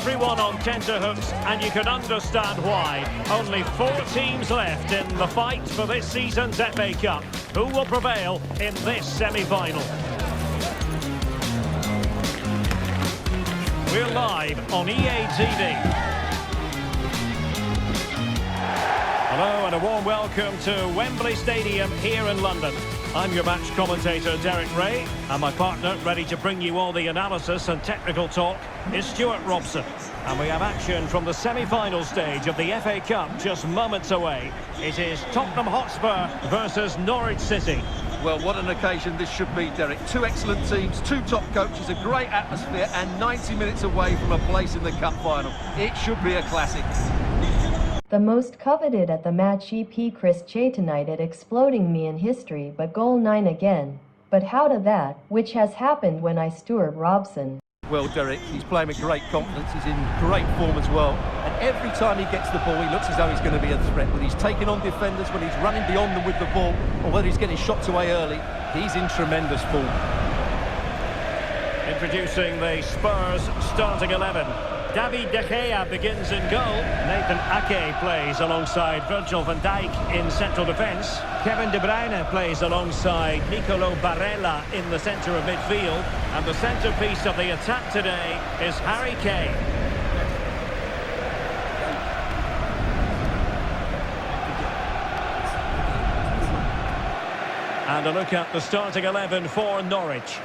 everyone on tenterhooks, and you can understand why. Only 4 teams left in the fight for this season's FA Cup. Who will prevail in this semi-final? We're live on EA TV. Hello and a warm welcome to Wembley Stadium here in London. I'm your match commentator Derek Ray, and my partner ready to bring you all the analysis and technical talk is Stuart Robson. And we have action from the semi-final stage of the FA Cup just moments away. It is Tottenham Hotspur versus Norwich City. Well, what an occasion this should be, Derek. 2 excellent teams, 2 top coaches, a great atmosphere, and 90 minutes away from a place in the cup final. It should be a classic. The most coveted at the match EP Chris tonight at exploding me in history, but goal 9 again. But how to that, which has happened when I Stuart Robson. Well, Derek, he's playing with great confidence, he's in great form as well, and every time he gets the ball he looks as though he's going to be a threat. When he's taking on defenders, when he's running beyond them with the ball, or whether he's getting shots away early, he's in tremendous form. Introducing the Spurs starting 11. David De Gea begins in goal. Nathan Ake plays alongside Virgil van Dijk in central defence. Kevin De Bruyne plays alongside Nicolo Barella in the centre of midfield. And the centrepiece of the attack today is Harry Kane. And a look at the starting 11 for Norwich.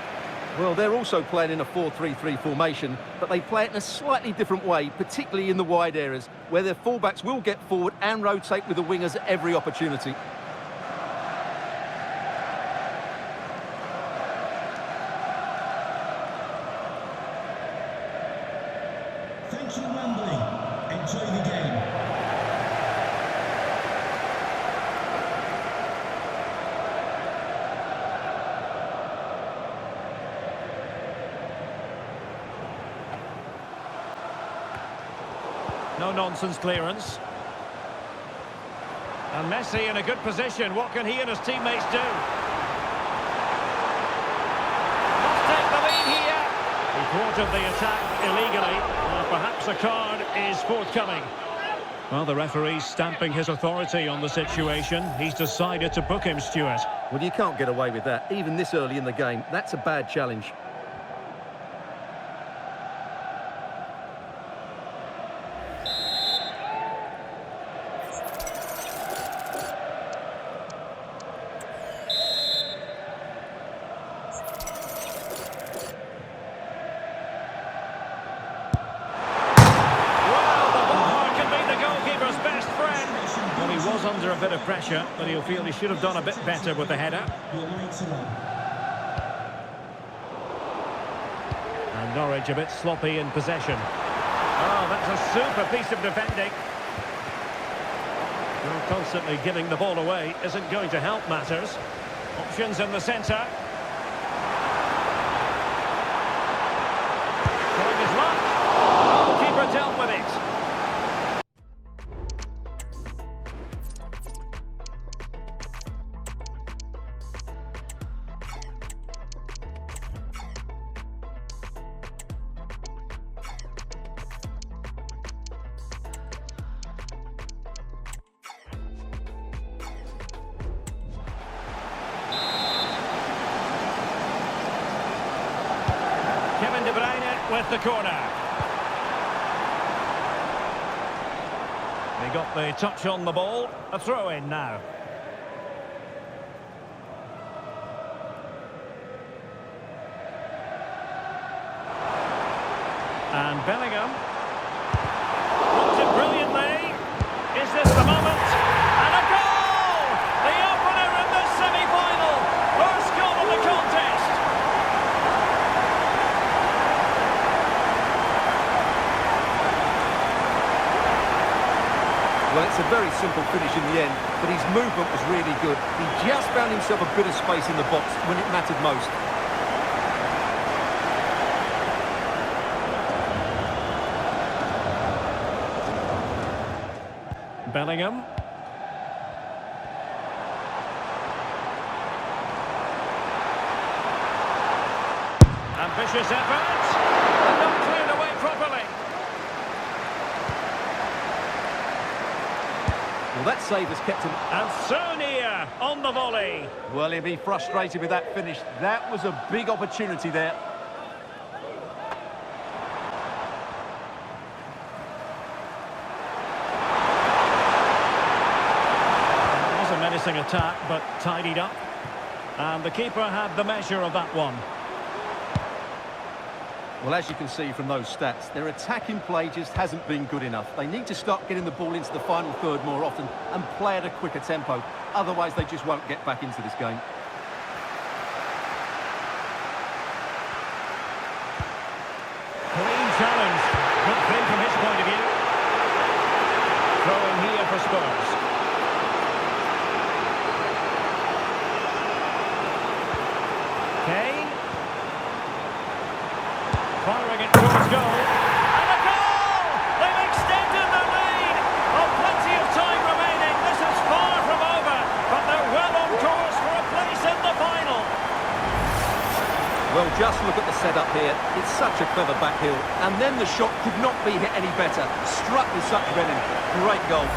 Well, they're also playing in a 4-3-3 formation, but they play it in a slightly different way, particularly in the wide areas, where their fullbacks will get forward and rotate with the wingers at every opportunity. Thank you, Wembley. Enjoy the game. No-nonsense clearance. And Messi in a good position. What can he and his teammates do? Must take the lead here. He thwarted the attack illegally. Perhaps a card is forthcoming. Well, the referee's stamping his authority on the situation. He's decided to book him, Stuart. Well, you can't get away with that, even this early in the game. That's a bad challenge. Under a bit of pressure, but he'll feel he should have done a bit better with the header. And Norwich a bit sloppy in possession. Oh, that's a super piece of defending. Well, constantly giving the ball away isn't going to help matters. Options in the centre. Trying his luck. Goalkeeper dealt with it. Kevin De Bruyne with the corner. They got the touch on the ball. A throw in now. And Bellingham. Puts it brilliantly. Is this the moment? And a goal! The opener in the semi-final. First goal of the contest. Well, it's a very simple finish in the end, but his movement was really good. He just found himself a bit of space in the box when it mattered most. Bellingham. Ambitious effort. And not cleared away properly. Well, that save has kept him... And Sonia on the volley. Well, he'll be frustrated with that finish. That was a big opportunity there. It was a menacing attack, but tidied up. And the keeper had the measure of that one. Well, as you can see from those stats, their attacking play just hasn't been good enough. They need to start getting the ball into the final third more often and play at a quicker tempo. Otherwise, they just won't get back into this game. Clean challenge. Good thing from his point of view. Throwing here for Spurs. Kane. Firing it towards goal. And a goal! They've extended the lead. Oh, plenty of time remaining. This is far from over. But they're well on course for a place in the final. Well, just look at the setup here. It's such a clever back heel. And then the shot could not be hit any better. Struck with such venom. Great goal.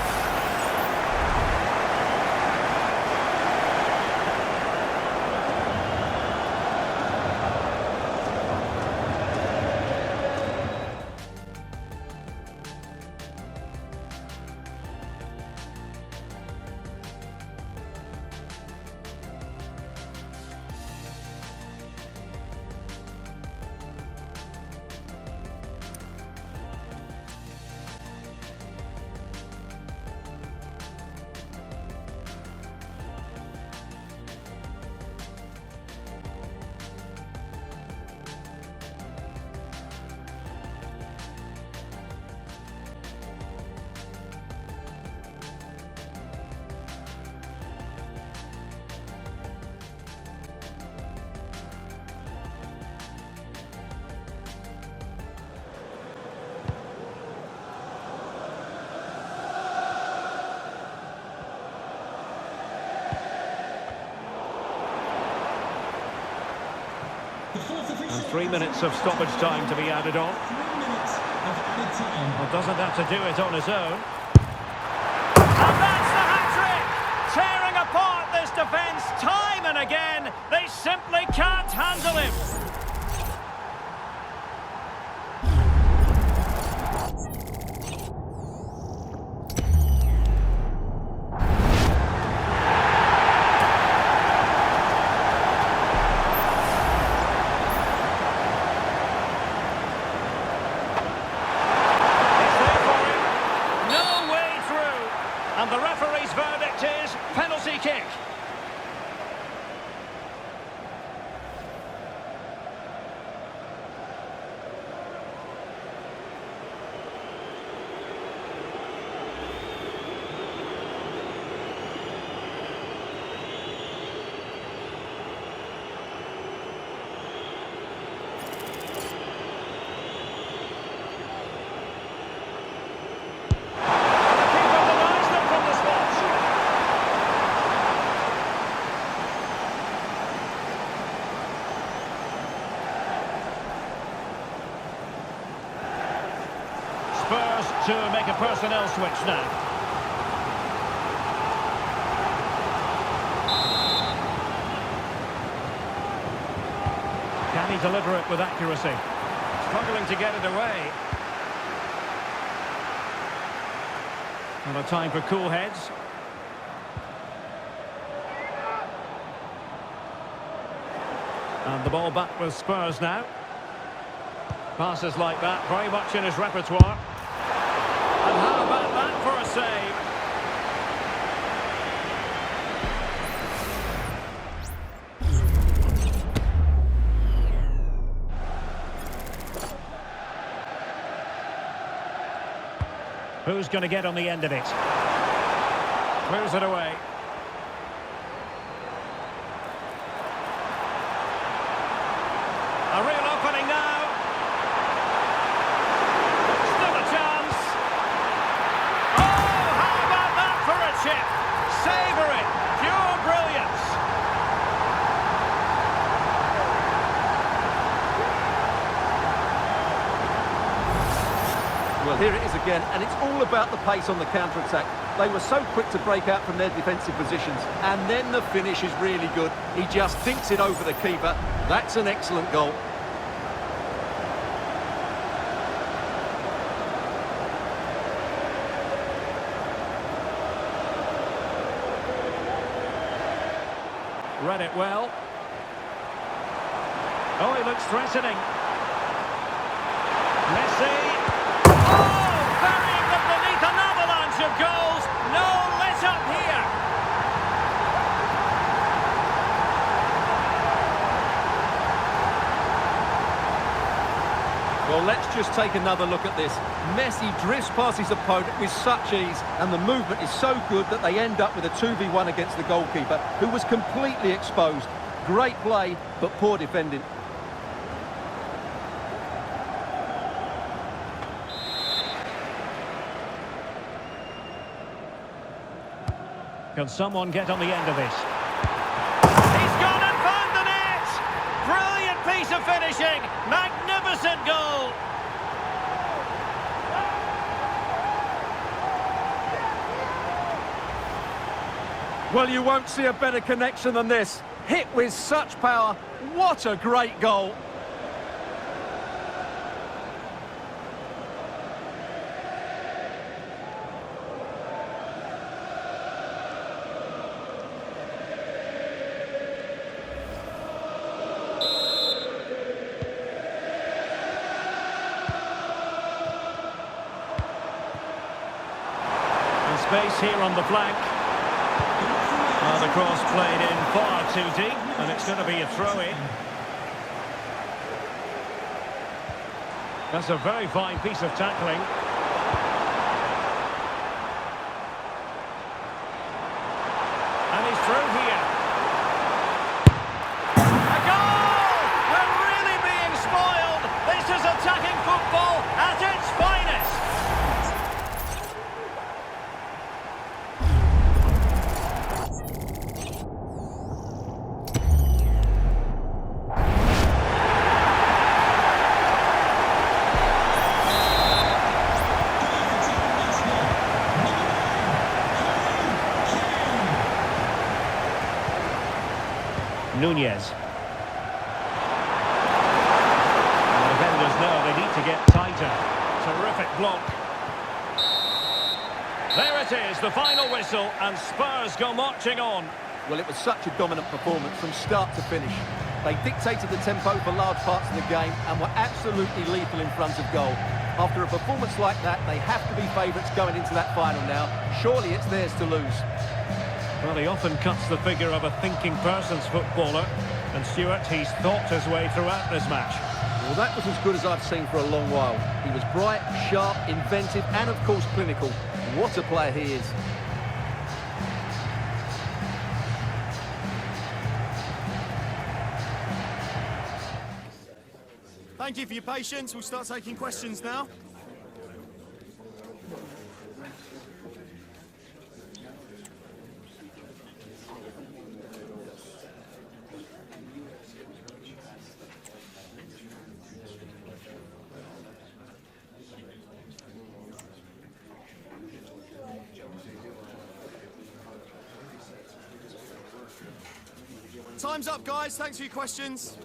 And 3 minutes of stoppage time to be added on. 3 minutes of added time. Well, doesn't have to do it on his own. And that's the hat-trick! Tearing apart this defence time and again. They simply can't handle him. And the referee's verdict is penalty kick. Spurs to make a personnel switch now. Can he deliver it with accuracy? Struggling to get it away. And a time for cool heads. And the ball back with Spurs now. Passes like that, very much in his repertoire. And how about that for a save? Who's going to get on the end of it? Clears it away. A real opening now. Still a chance. Oh, how about that for a chip? Savour it. Pure brilliance. Well, here it is again, and it's all about the pace on the counter-attack. They were so quick to break out from their defensive positions, and then the finish is really good. He just dinks it over the keeper. That's an excellent goal. Read it well. Oh, he looks threatening. Messi. Oh, burying them beneath an avalanche of goals. No let up here. Well, let's just take another look at this. Messi drifts past his opponent with such ease, and the movement is so good that they end up with a 2v1 against the goalkeeper, who was completely exposed. Great play, but poor defending. Can someone get on the end of this? He's gone and found the net! Brilliant piece of finishing! Magnificent goal! Well, you won't see a better connection than this. Hit with such power. What a great goal. Space here on the flank. The cross played in far too deep, and it's going to be a throw-in. That's a very fine piece of tackling. And he's through here. A goal! We're really being spoiled. This is attacking football at its finest. Nunez. The defenders know they need to get tighter. Terrific block. There it is, the final whistle, and Spurs go marching on. Well, it was such a dominant performance from start to finish. They dictated the tempo for large parts of the game and were absolutely lethal in front of goal. After a performance like that, they have to be favourites going into that final now. Surely it's theirs to lose. Well, he often cuts the figure of a thinking person's footballer, and Stuart, he's thought his way throughout this match. Well, that was as good as I've seen for a long while. He was bright, sharp, inventive, and of course clinical. What a player he is. Thank you for your patience. We'll start taking questions now. Time's up, guys. Thanks for your questions.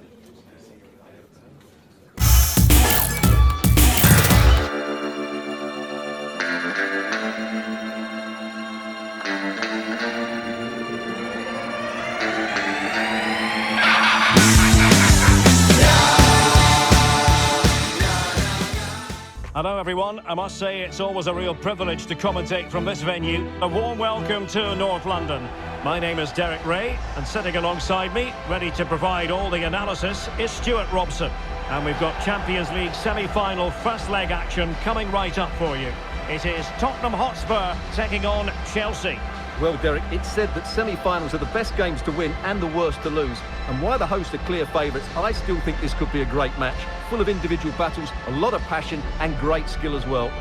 Hello everyone, I must say it's always a real privilege to commentate from this venue. A warm welcome to North London. My name is Derek Ray, and sitting alongside me, ready to provide all the analysis, is Stuart Robson. And we've got Champions League semi-final first leg action coming right up for you. It is Tottenham Hotspur taking on Chelsea. Well, Derek, it's said that semi-finals are the best games to win and the worst to lose. And while the hosts are clear favourites, I still think this could be a great match. Full of individual battles, a lot of passion and great skill as well.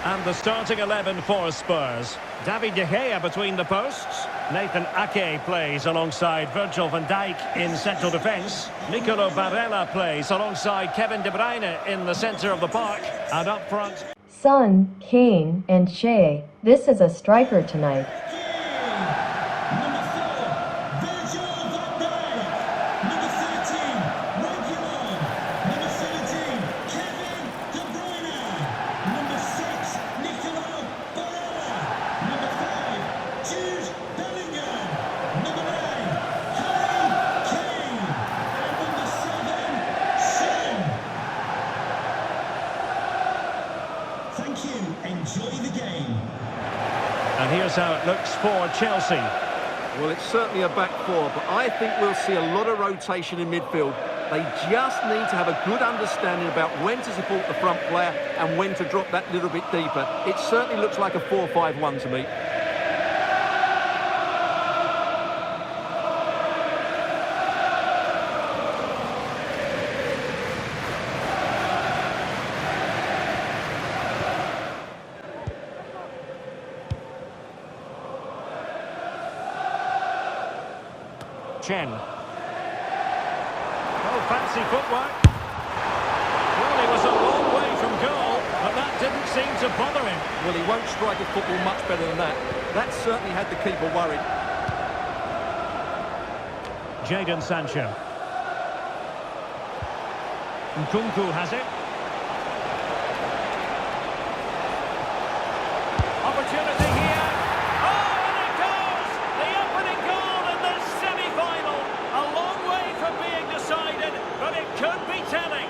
And the starting 11 for Spurs. David De Gea between the posts. Nathan Ake plays alongside Virgil van Dijk in central defence. Nicolo Barella plays alongside Kevin De Bruyne in the centre of the park. And up front, Son, Kane, and Shea. This is a striker tonight. Number 4, Virgil van Dijk. Number 13, Reguilon. Number 17, Kevin De Bruyne. Number 6, Nicolo Barella. Number 5, Jude Bellingham. Number 9, Harry Kane. And number 7, Son. Thank you. Enjoy the game. and here's how it looks for Chelsea. Well, it's certainly a back four, but I think we'll see a lot of rotation in midfield. They just need to have a good understanding about when to support the front player and when to drop that little bit deeper. It certainly looks like a 4-5-1 to me. Chen. Oh, fancy footwork. Well, he was a long way from goal, but that didn't seem to bother him. Well, he won't strike a football much better than that. That certainly had the keeper worried. Jadon Sancho. Nkunku has it. Opportunity here. Oh, and it goes! The opening goal in the semi-final. A long way from being decided, but it could be telling.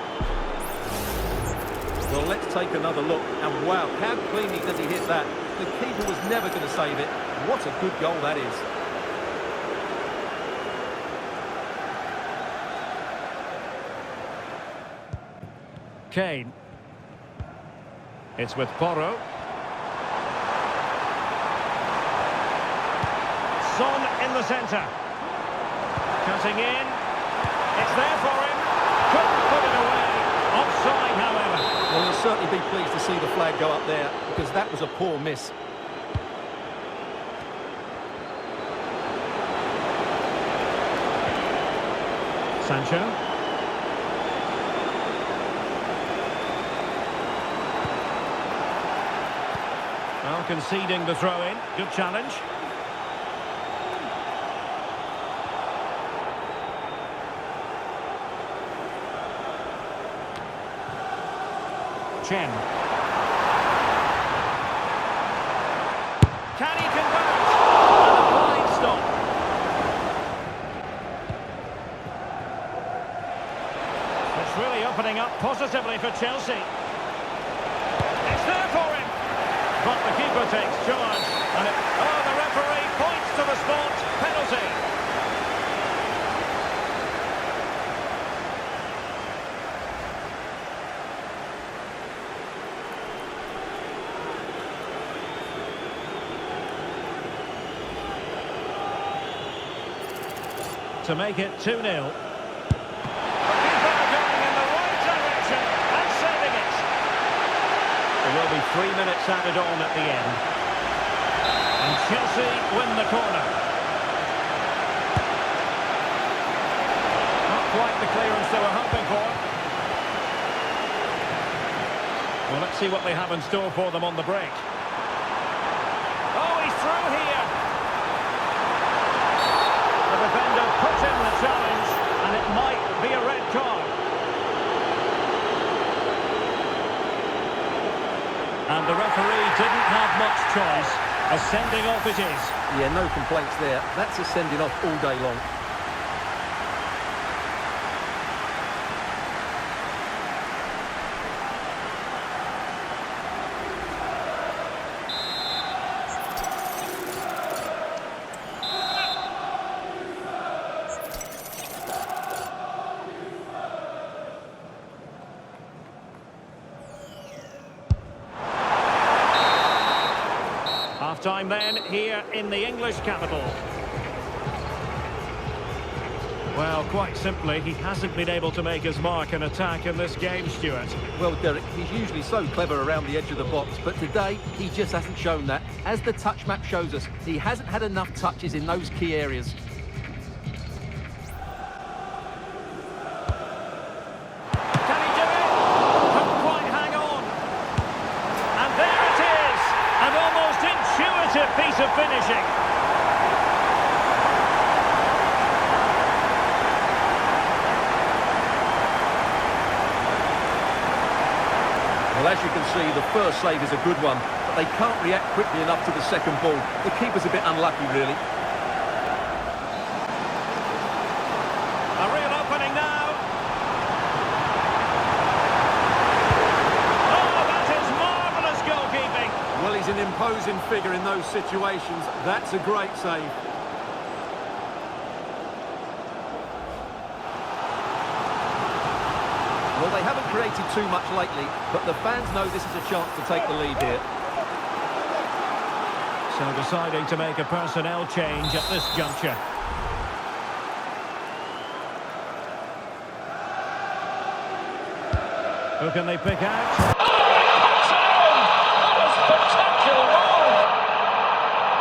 Well, let's take another look. And wow, how cleanly does he hit that? The keeper was never going to save it. What a good goal that is. Kane. It's with Porro. Son in the centre. Cutting in. It's there for him. Couldn't put it away. Offside, however. Well, he'll certainly be pleased to see the flag go up there, because that was a poor miss. Sancho. Well, conceding the throw-in. Good challenge. Chen. Can he convert? And a fine stop. It's really opening up positively for Chelsea. It's there for him. But the keeper takes charge. And the referee points to the spot. Penalty. To make it 2-0. The keeper going in the right direction and saving it. There will be 3 minutes added on at the end. And Chelsea win the corner. Not quite the clearance they were hoping for. Well, let's see what they have in store for them on the break. Oh, he's through here. The defender put in the challenge, and it might be a red card. And the referee didn't have much choice. A sending off it is. Yeah, no complaints there. That's a sending off all day long. Half-time then, here in the English capital. Well, quite simply, he hasn't been able to make his mark in attack in this game, Stuart. Well, Derek, he's usually so clever around the edge of the box, but today he just hasn't shown that. As the touch map shows us, he hasn't had enough touches in those key areas. Can he do it? Couldn't quite hang on. And there it is! An almost intuitive piece of finishing. Well, as you can see, the first save is a good one, but they can't react quickly enough to the second ball. The keeper's a bit unlucky, really. A real opening now. Oh, that is marvellous goalkeeping. Well, he's an imposing figure in those situations. That's a great save. Well, they haven't created too much lately, but the fans know this is a chance to take the lead here. So deciding to make a personnel change at this juncture. Who can they pick out? Spectacular goal!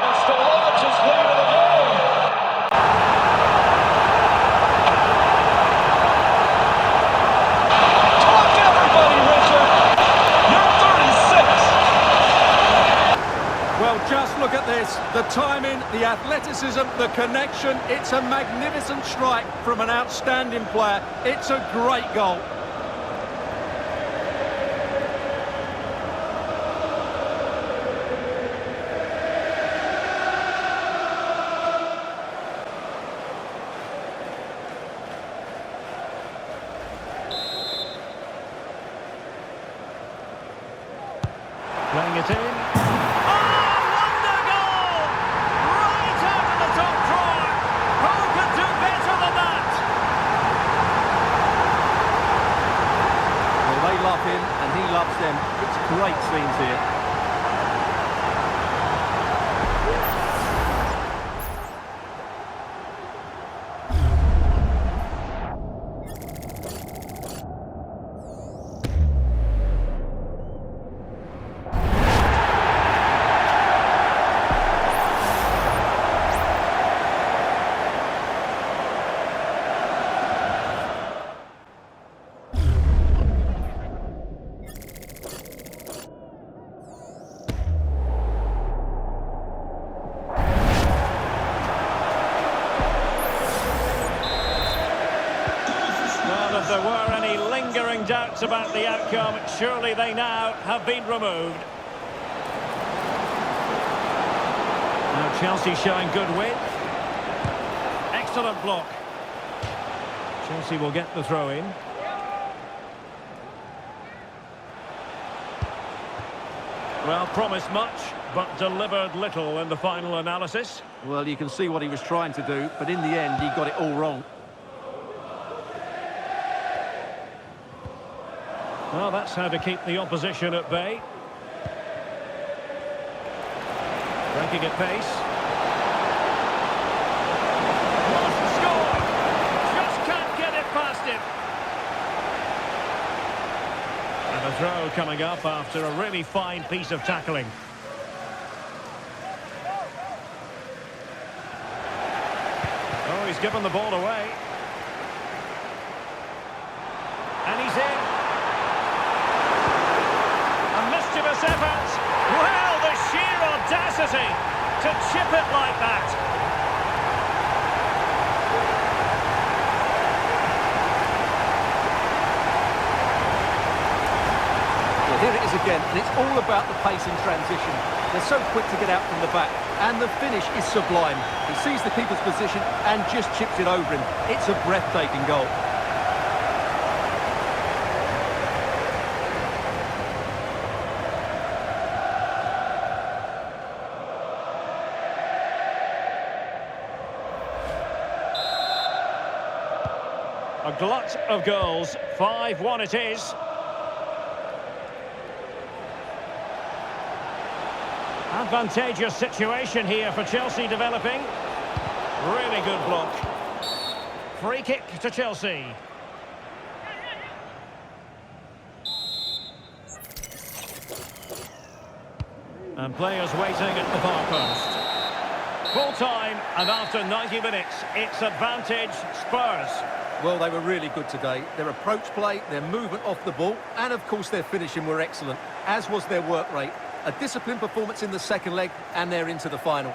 It's the largest lead of the game. Talk to everybody, Richard. You're 36. Well, just look at this. The timing, the athleticism, the connection. It's a magnificent strike from an outstanding player. It's a great goal. Playing it in. Oh, wonder goal! Right out of the top drawer. Who could do better than that? Well, they love him and he loves them. It's great scenes here. Well, if there were any lingering doubts about the outcome, surely they now have been removed. Now Chelsea showing good width. Excellent block. Chelsea will get the throw in. Well, promised much, but delivered little in the final analysis. Well, you can see what he was trying to do, but in the end, he got it all wrong. Well, that's how to keep the opposition at bay. Breaking at pace. Wants to score! Just can't get it past him. And a throw coming up after a really fine piece of tackling. Oh, he's given the ball away. And he's in. Mischievous effort. Well, the sheer audacity to chip it like that. Well, here it is again, and it's all about the pace in transition. They're so quick to get out from the back, and the finish is sublime. He sees the keeper's position and just chips it over him. It's a breathtaking goal. A glut of goals. 5-1 it is. Advantageous situation here for Chelsea developing. Really good block. Free kick to Chelsea. And players waiting at the far post. Full time, and after 90 minutes, it's advantage Spurs. Well, they were really good today. Their approach play, their movement off the ball, and of course their finishing were excellent, as was their work rate. A disciplined performance in the second leg, and they're into the final.